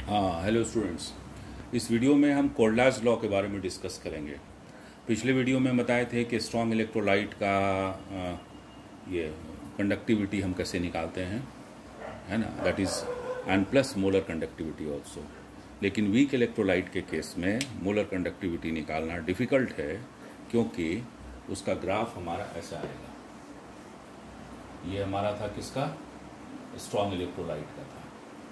हाँ, hello students. इस video में हम कोल्डाज लॉ के बारे में डिस्कस करेंगे। पिछले वीडियो में बताए थे कि स्ट्रॉन्ग इलेक्ट्रोलाइट का ये कंडक्टिविटी हम कैसे निकालते हैं, है ना, that is and plus molar conductivity also. लेकिन वीक इलेक्ट्रोलाइट के केस में मोलर कंडक्टिविटी निकालना डिफ़िकल्ट है, क्योंकि उसका ग्राफ हमारा ऐसा आएगा। ये हमारा था किसका? स्ट्रॉन्ग इलेक्ट्रोलाइट का था।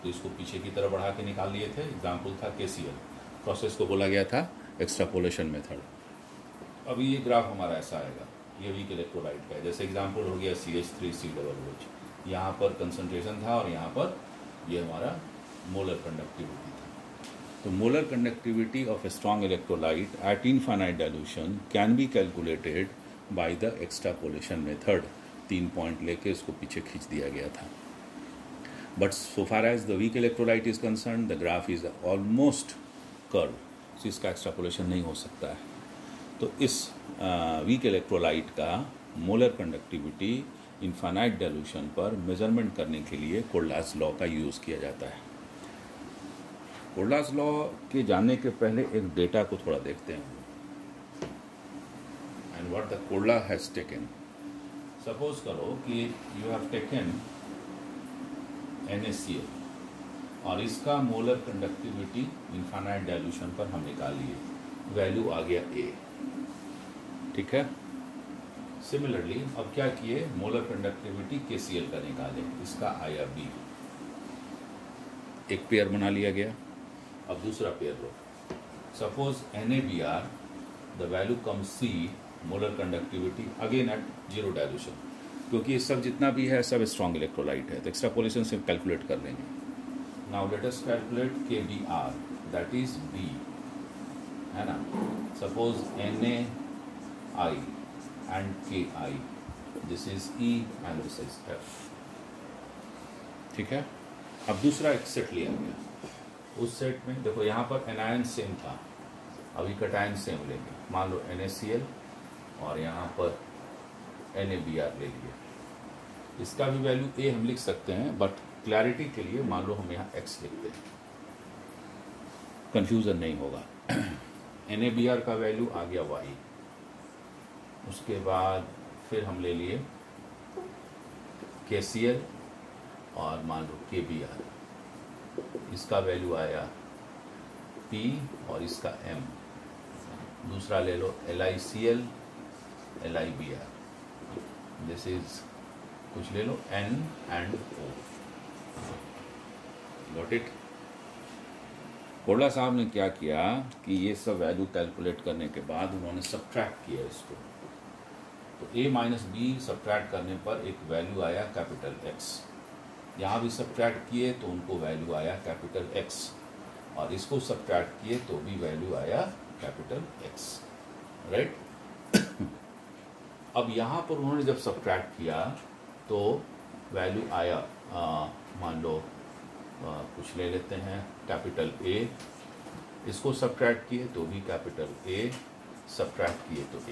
तो इसको पीछे की तरफ बढ़ा के निकाल लिए थे। एग्जाम्पल था KCl। प्रोसेस को बोला गया था एक्सट्रापोलेशन मेथड। अभी ये ग्राफ हमारा ऐसा आएगा। ये वीक इलेक्ट्रोलाइट का है। जैसे एग्जाम्पल हो गया CH3COOH। यहाँ पर कंसंट्रेशन था और यहाँ पर ये हमारा मोलर कंडक्टिविटी था। तो molar conductivity of a strong electrolyte eight infinite dilution can be calculated by the extrapolation method. 3 point लेके इसको पीछे खींच दिया गया था। But so far as the weak electrolyte is concerned, the graph is almost curved, so इसका extrapolation नहीं हो सकता है। तो इस वीक इलेक्ट्रोलाइट का मोलर कंडक्टिविटी इनफाइनाइट डाइल्यूशन पर मेजरमेंट करने के लिए कोल्डाज लॉ का यूज़ किया जाता है। कोल्डाज लॉ के जानने के पहले एक डेटा को थोड़ा देखते हैं। And what the Kohlrausch has taken. Suppose करो कि यू हैव टेकन NaCl और इसका मोलर कंडक्टिविटी इनफाइनाइट डाइल्यूशन पर हम निकालिए, वैल्यू आ गया A, ठीक है। सिमिलरली अब क्या किए, मोलर कंडक्टिविटी KCl का निकाले, इसका आया B। एक पेयर बना लिया गया। अब दूसरा पेयर लो। सपोज NaBr द वैल्यू कम C, molar conductivity again at 0 dilution, क्योंकि ये सब जितना भी है सब स्ट्रॉन्ग इलेक्ट्रोलाइट है, तो एक्सट्रापोलेशन से कैलकुलेट कर लेंगे। Now let us calculate KBr, that is B, है ना। Suppose NaI and KI, this is E and this is F, ठीक है। अब दूसरा एक सेट लिया गया। उस सेट में देखो यहाँ पर एनायन सेम था, अभी कटायन सेम लेंगे। मान लो NaCl और यहाँ पर NaBr ले लिया। इसका भी वैल्यू A हम लिख सकते हैं, बट क्लैरिटी के लिए मान लो हम यहाँ X लिखते हैं, कंफ्यूजन नहीं होगा। NaBr का वैल्यू आ गया Y। उसके बाद फिर हम ले लिए KCl और मान लो KBr, इसका वैल्यू आया P और इसका M। दूसरा ले लो LiCl, LiBr, दिस इज कुछ ले लो N and O। Got it. Kohlrausch साहब ने क्या किया कि ये सब वैल्यू कैलकुलेट करने के बाद उन्होंने सब्ट्रैक्ट किया इसको। तो A माइनस B सब्ट्रैक्ट करने पर एक वैल्यू आया कैपिटल X। यहाँ भी सब्ट्रैक्ट किए तो उनको वैल्यू आया कैपिटल X, और इसको सब्ट्रैक्ट किए तो भी वैल्यू आया कैपिटल X, राइट। अब यहाँ पर उन्होंने जब सब्ट्रैक्ट किया तो वैल्यू आया, मान लो कुछ ले लेते हैं कैपिटल A, इसको सब्ट्रैक्ट किए तो भी कैपिटल A, सब्ट्रैक्ट किए तो A,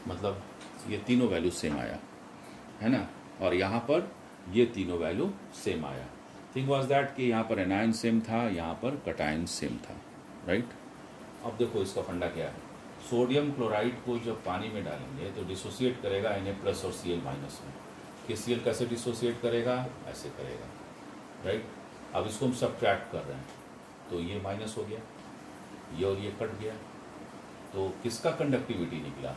मतलब ये तीनों वैल्यू सेम आया, है ना। और यहाँ पर ये तीनों वैल्यू सेम आया। थिंग वाज दैट कि यहाँ पर एनायन सेम था, यहाँ पर कटायन सेम था, राइट। अब देखो इसका फंडा क्या है। सोडियम क्लोराइड को जब पानी में डालेंगे तो डिसोसिएट करेगा Na+ और Cl- में। KCl कैसे डिसोसिएट करेगा? ऐसे करेगा, राइट। अब इसको हम सब्ट्रैक्ट कर रहे हैं तो ये माइनस हो गया, ये और ये कट गया, तो किसका कंडक्टिविटी निकला?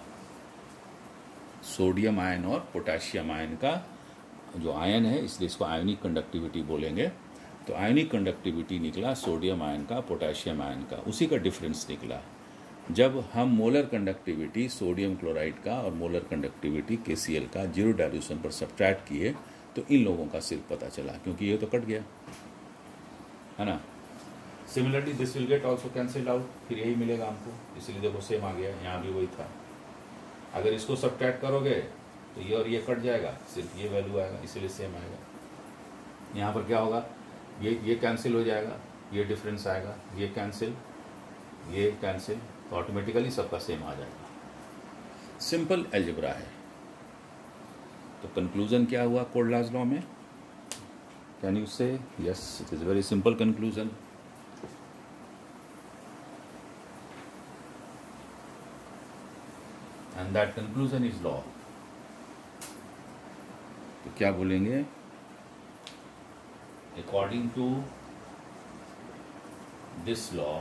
सोडियम आयन और पोटेशियम आयन का जो आयन है, इसलिए इसको आयनिक कंडक्टिविटी बोलेंगे। तो आयनिक कंडक्टिविटी निकला सोडियम आयन का, पोटेशियम आयन का, उसी का डिफरेंस निकला। जब हम मोलर कंडक्टिविटी सोडियम क्लोराइड का और मोलर कंडक्टिविटी KCl का 0 डाइल्यूशन पर सब्ट्रैक्ट किए तो इन लोगों का सिर्फ पता चला, क्योंकि ये तो कट गया, है ना। Similarly this will get also cancel out, फिर यही मिलेगा हमको, इसीलिए देखो सेम आ गया, यहाँ भी वही था। अगर इसको सब्ट्रैक्ट करोगे तो ये और ये कट जाएगा, सिर्फ ये वैल्यू आएगा, इसीलिए सेम आएगा। यहाँ पर क्या होगा, ये कैंसिल हो जाएगा, ये डिफरेंस आएगा, ये कैंसिल, तो ऑटोमेटिकली सबका सेम आ जाएगा। सिंपल अलजेब्रा है। तो कंक्लूजन क्या हुआ कोल्डाज लॉ में? Can you say? Yes, it is a very simple conclusion. And that conclusion is law. तो क्या बोलेंगे? According to this law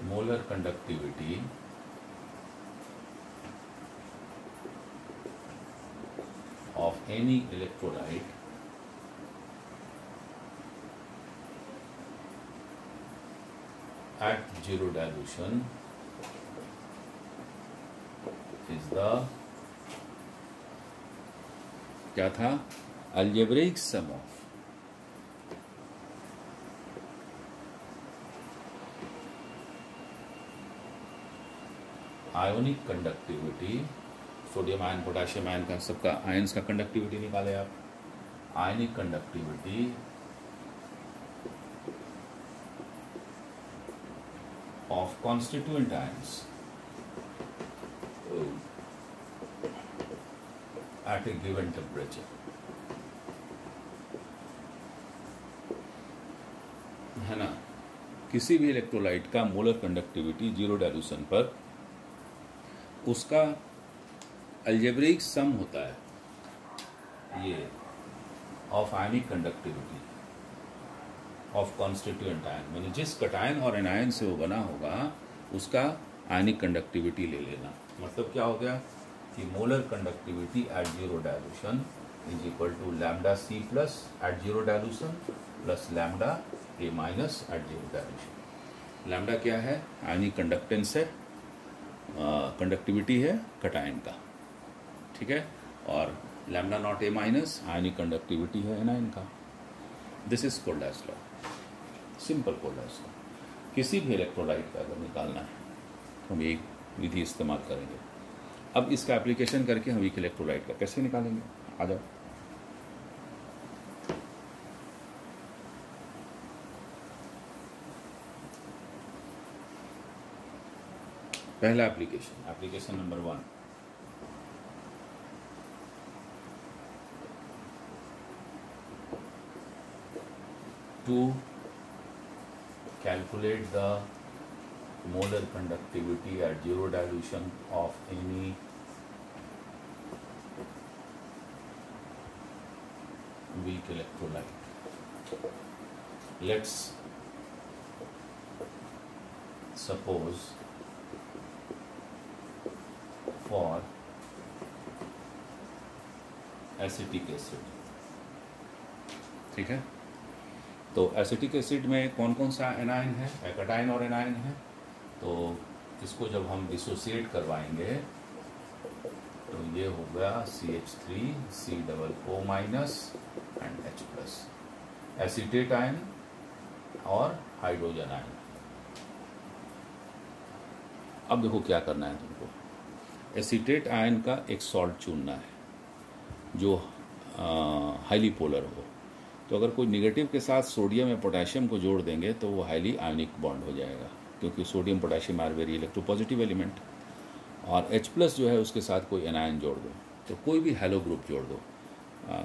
molar conductivity of any electrolyte at zero dilution is the क्या था? algebraic sum of ionic conductivity, sodium ion, potassium ion का, सबका ions का conductivity निकाले आप। Ionic conductivity of constituent ions at a given temperature, है ना। किसी भी इलेक्ट्रोलाइट का मोलर कंडक्टिविटी जीरो डाइल्यूशन पर उसका अलजेब्रिक सम होता है ये of ionic conductivity of constituent ion, यानी जिस कटायन और एनायन से वो बना होगा उसका आयनिक कंडक्टिविटी ले लेना। मतलब क्या हो गया कि molar conductivity at zero dilution is equal to lambda c plus at zero dilution plus lambda a minus at zero dilution. Lambda क्या है? आयनिक कंडक्टेंस है, कंडक्टिविटी है कटायन का, ठीक है। और lambda naught a minus ionic conductivity है anion का। This is Kohlrausch's law, simple Kohlrausch's law. किसी भी इलेक्ट्रोलाइट का अगर निकालना है तो हम एक विधि इस्तेमाल करेंगे। अब इसका एप्लीकेशन करके हम एक इलेक्ट्रोलाइट का कैसे निकालेंगे, आ जाओ। पहला application number 1, to calculate the molar conductivity at zero dilution of any weak electrolyte. Let's suppose for acetic acid, ठीक है। तो एसिटिक एसिड में कौन कौन सा एनायन है? एकटायन और एनायन है। तो इसको जब हम डिसोसिएट करवाएंगे तो ये हो गया CH3 COO minus and H+, acetate ion और हाइड्रोजन आयन। अब देखो क्या करना है तुमको। एसीटेट आयन का एक सॉल्ट चुनना है जो हाईली पोलर हो। तो अगर कोई निगेटिव के साथ सोडियम या पोटेशियम को जोड़ देंगे तो वो हाईली आयनिक बॉन्ड हो जाएगा, क्योंकि sodium potassium are very electropositive element. और H+ जो है उसके साथ कोई एनायन जोड़ दो, तो कोई भी हैलो ग्रुप जोड़ दो।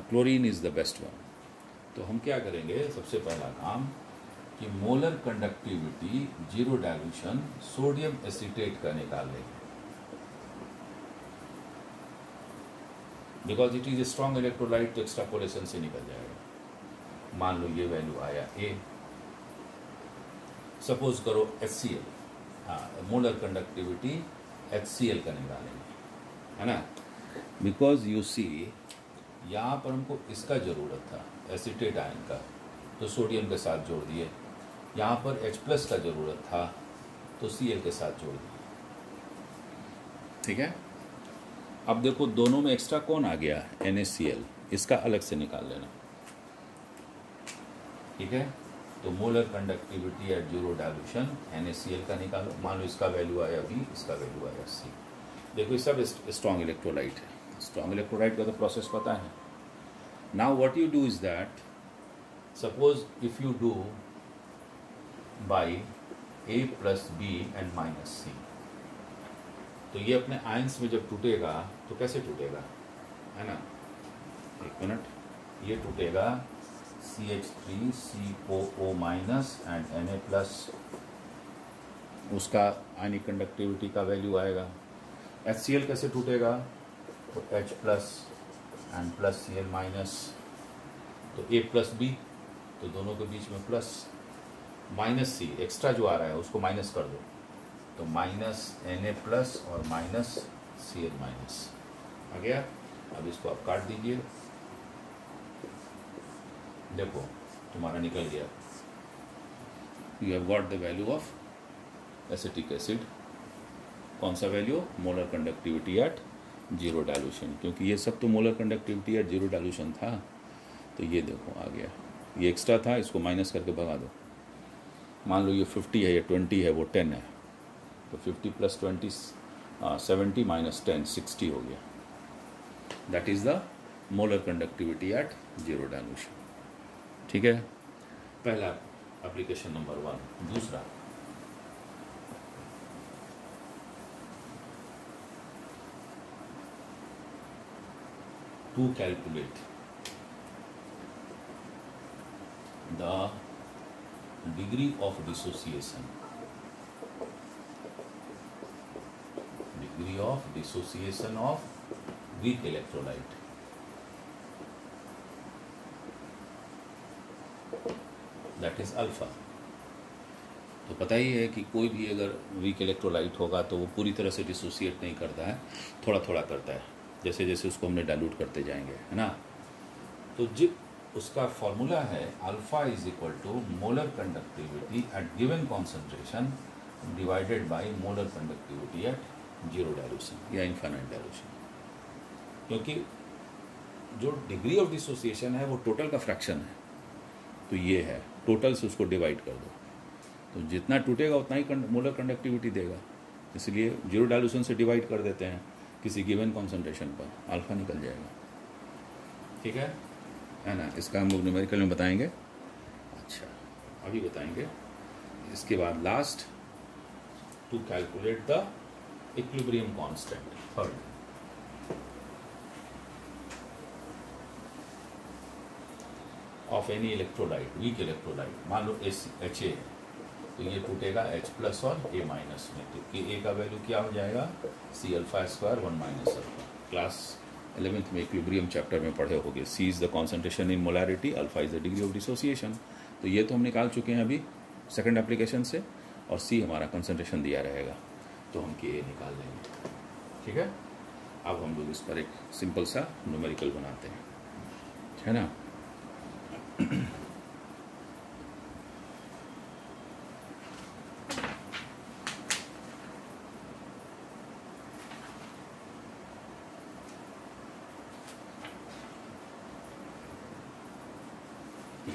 Chlorine is the best one. तो हम क्या करेंगे, सबसे पहला काम कि molar conductivity zero dilution sodium acetate का निकाल लेंगे, because it is a strong electrolyte, तो एक्सट्रापोलेशन से निकल जाएगा। मान लो ये वैल्यू आया A, सपोज करो HCl, हाँ, मोलर कंडक्टिविटी HCl का निकालेंगे, है ना। बिकॉज यू सी यहाँ पर हमको इसका ज़रूरत था एसीटेट आयन का, तो सोडियम के साथ जोड़ दिए। यहाँ पर H+ का ज़रूरत था तो Cl के साथ जोड़ दिए, ठीक है। अब देखो दोनों में एक्स्ट्रा कौन आ गया, NaCl, इसका अलग से निकाल लेना, ठीक है। तो molar conductivity at zero dilution NaCl का निकालो। मान लो इसका वैल्यू आया B, इसका वैल्यू आया C। देखो ये सब स्ट्रॉन्ग इलेक्ट्रोलाइट है। स्ट्रॉन्ग इलेक्ट्रोलाइट का तो प्रोसेस पता है। Now what you do is that, suppose if you do by A + B and -C, तो ये अपने आयंस में जब टूटेगा तो कैसे टूटेगा, है ना। एक मिनट, ये टूटेगा CH3 COO- एंड Na+, उसका आयनिक कंडक्टिविटी का वैल्यू आएगा। HCl कैसे टूटेगा, तो H plus and plus Cl minus, तो A प्लस B, तो दोनों के बीच में प्लस, माइनस C एक्स्ट्रा जो आ रहा है उसको माइनस कर दो, तो माइनस Na प्लस और माइनस Cl माइनस आ गया। अब इसको आप काट दीजिए, देखो तुम्हारा निकल गया। You have got the value of acetic acid. कौन सा value, molar conductivity at zero dilution, क्योंकि ये सब तो molar conductivity at zero dilution था। तो ये देखो आ गया, ये एक्स्ट्रा था, इसको माइनस करके भगा दो। मान लो ये 50 है, ये 20 है, वो 10 है, तो 50 प्लस 20 70 माइनस 10 60 हो गया। That is the molar conductivity at zero dilution. ठीक है, पहला एप्लीकेशन नंबर 1। दूसरा, to calculate the degree of dissociation of weak electrolyte, that is alpha. तो पता ही है कि कोई भी अगर वीक इलेक्ट्रोलाइट होगा तो वो पूरी तरह से डिसोसिएट नहीं करता है, थोड़ा थोड़ा करता है, जैसे जैसे उसको हमने डाइल्यूट करते जाएंगे, है ना। तो उसका फॉर्मूला है alpha is equal to molar conductivity at given concentration divided by molar conductivity at zero dilution या इनफाइनाइट डाइल्यूशन। क्योंकि जो डिग्री ऑफ डिसोसिएशन है वो टोटल का फ्रैक्शन है, तो ये है टोटल से उसको डिवाइड कर दो, तो जितना टूटेगा उतना ही मोलर कंडक्टिविटी देगा। इसलिए जीरो डाइल्यूशन से डिवाइड कर देते हैं किसी गिवन कॉन्सेंट्रेशन पर, अल्फा निकल जाएगा। ठीक है ना, इसका हम लोग न्यूमेरिकल में बताएंगे। अच्छा, अभी बताएंगे। इसके बाद last, to calculate the equilibrium constant, third. Of any electrolyte, weak electrolyte, मान लो HA, तो ये टूटेगा H प्लस और A माइनस में, तो A का वैल्यू क्या हो जाएगा, C alpha square 1 minus alpha. Class 11th में इक्विलिब्रियम चैप्टर में पढ़े होगे। C is the concentration in molarity, alpha is the degree of dissociation. तो ये तो हम निकाल चुके हैं अभी सेकंड एप्लीकेशन से, और C हमारा कंसंट्रेशन दिया रहेगा, तो हम Ka निकाल लेंगे। ठीक है, अब हम लोग इस पर एक सिंपल सा न्यूमेरिकल बनाते हैं, है ना।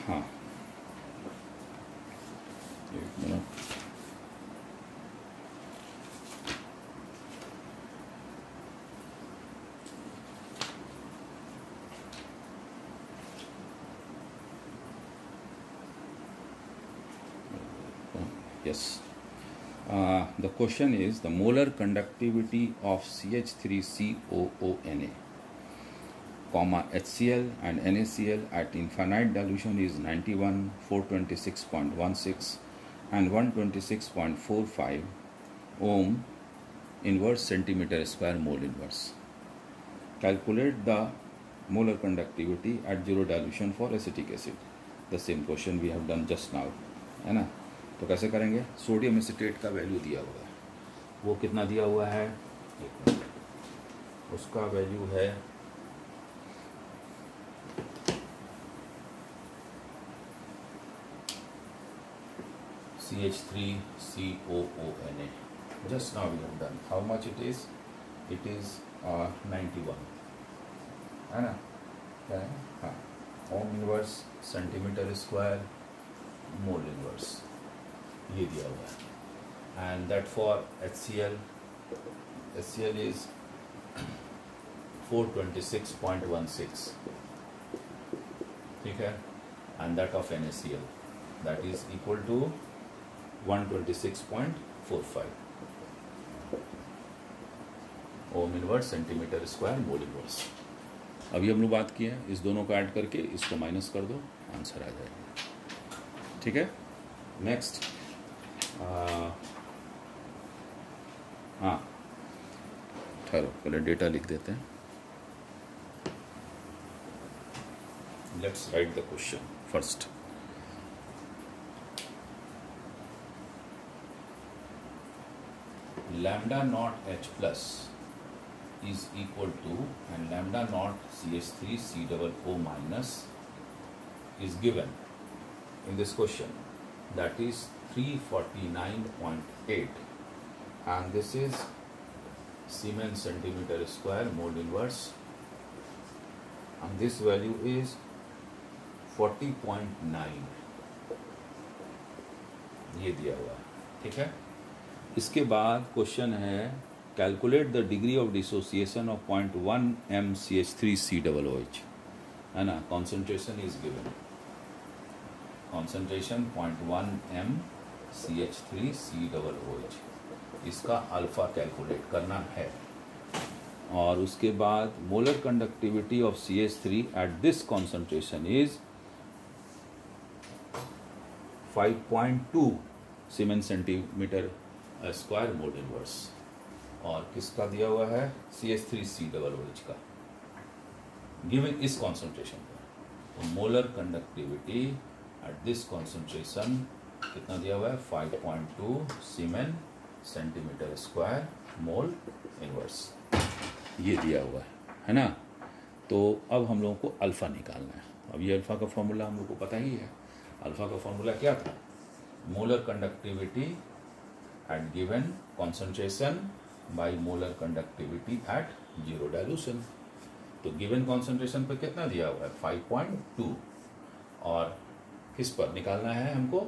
हाँ, एक minute. Yes. The question is the molar conductivity of CH3COONA, HCl and NaCl at infinite dilution is 91, 426.16 and 126.45 ohm inverse centimeter square mole inverse. Calculate the molar conductivity at zero dilution for acetic acid. The same question we have done just now, है ना। तो कैसे करेंगे, sodium acetate का value दिया हुआ है, वो कितना दिया हुआ है, उसका वैल्यू है CH3COONA. Just now we have done. How much it is? It is 91, है ना। हाँ, ohm inverse centimetre square mole inverse, ये दिया हुआ है। And that for HCl is 426.16, ठीक है, and that of NaCl that is equal to 126.45 ohm inverse centimetre square mole inverse. अभी हम लोग बात किए हैं, इस दोनों को ऐड करके इसको माइनस कर दो, आंसर आ जाएगा। ठीक है, नेक्स्ट हाँ ठहरो, पहले डेटा लिख देते हैं। Let's write the question first. Lambda naught H plus is equal to, and lambda naught CH3 COO minus is given in this question, that is 349.8, and this is Siemens centimeter square mole inverse, and this value is 40.9 ये दिया हुआ है, ठीक है। इसके बाद question है calculate the degree of dissociation of 0.1 MCH3COOH, है ना। Concentration is given, concentration 0.1 MCH3COOH, इसका अल्फा कैलकुलेट करना है। और उसके बाद molar conductivity of CH3 at this concentration is 5.2 siemens centimetre square mole inverse, और किसका दिया हुआ है, CH3COOH का, गिवन इस कॉन्सेंट्रेशन पर। तो molar conductivity at this concentration कितना दिया हुआ है, 5.2 सीमेन सेंटीमीटर स्क्वायर मोल इनवर्स, ये दिया हुआ है ना। तो अब हम लोगों को अल्फ़ा निकालना है। अब ये अल्फ़ा का फॉर्मूला हम लोग को पता ही है। अल्फ़ा का फॉर्मूला क्या था, molar conductivity at given concentration by molar conductivity at zero dilution. तो गिवन कॉन्सेंट्रेशन पर कितना दिया हुआ है, 5.2, और किस पर निकालना है हमको,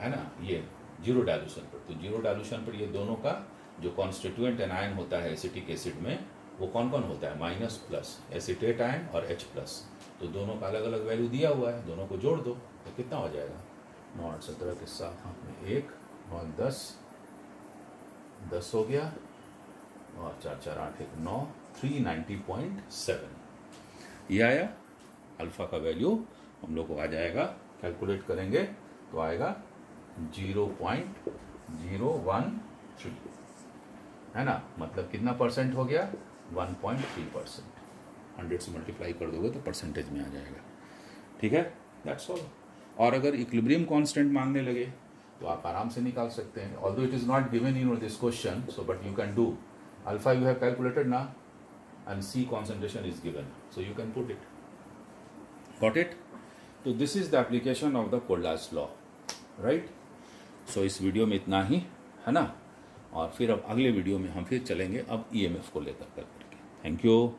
है ना, ये जीरो डाइल्यूशन पर। तो जीरो डाइल्यूशन पर ये दोनों का जो कॉन्स्टिट्यूएंट एनायन होता है एसिटिक एसिड में, वो कौन कौन होता है, माइनस प्लस, एसिटेट आयन और H प्लस। तो दोनों का अलग अलग वैल्यू दिया हुआ है, दोनों को जोड़ दो तो कितना हो जाएगा, 9 8 17 के साथ में 1 और 10 हो गया, और 4 4 8 1 9, 390.7 ये आया। अल्फा का वैल्यू हम लोग को आ जाएगा, कैलकुलेट करेंगे तो आएगा 0.013, है ना। मतलब कितना परसेंट हो गया, 1.3%। 100 से मल्टीप्लाई कर दोगे तो परसेंटेज में आ जाएगा, ठीक है, दैट्स ऑल। और अगर इक्विलिब्रियम कांस्टेंट मांगने लगे तो आप आराम से निकाल सकते हैं, although it is not given in this question, so but you can do. Alpha you have calculated now, and C concentration is given, so you can put it. Got it? So this is the application of the Kohl's law, right? So इस video में इतना ही, है ना। और फिर अब अगले video में हम फिर चलेंगे अब EMF को लेकर करके। Thank you.